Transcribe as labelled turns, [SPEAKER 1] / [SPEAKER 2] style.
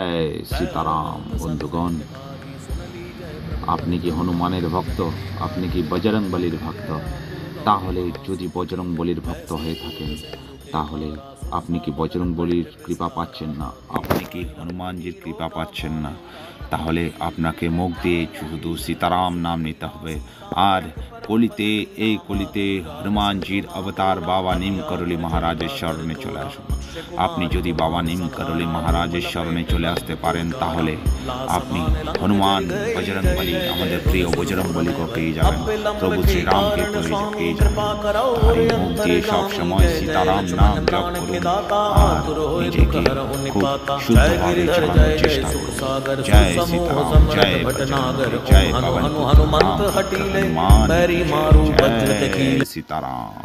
[SPEAKER 1] এই সীতারাম বন্ধুগণ, আপনি কি হনুমানের ভক্ত? আপনি কি বজরংবলীর ভক্ত? তাহলে যদি বজরংবলীর ভক্ত হয়ে থাকেন, তাহলে আপনি কি বজরংবলীর কৃপা পাচ্ছেন না? আপনি কি হনুমানজির কৃপা পাচ্ছেন না? তাহলে আপনাকে মুখ দিয়ে শুধু সীতারাম নাম নিতে হবে। আর কলিতে, এই কলিতে হনুমানজির অবতার বাবা নিম করলি মহারাজের শরণে চলে আসুন। আপনি যদি বাবা নিম করলি মহারাজের শরণে চলে আসতে পারেন, তাহলে আপনি হনুমান বজরংবলী, আমাদের প্রিয় বজরংবলীকে পেয়ে যাবেন, প্রভু শ্রীরামকে পেয়ে যাবেন। তাই মুখ দিয়ে সব সময় সীতারাম নাম জপ করুন আর নিজেকে খুব শুদ্ধভাবে চালানোর চেষ্টা করুন। জয় সীতারাম, জয় বজরংবলী, জয় পवन पुत्र राम भद्र हनुमान की जय। सीताराम।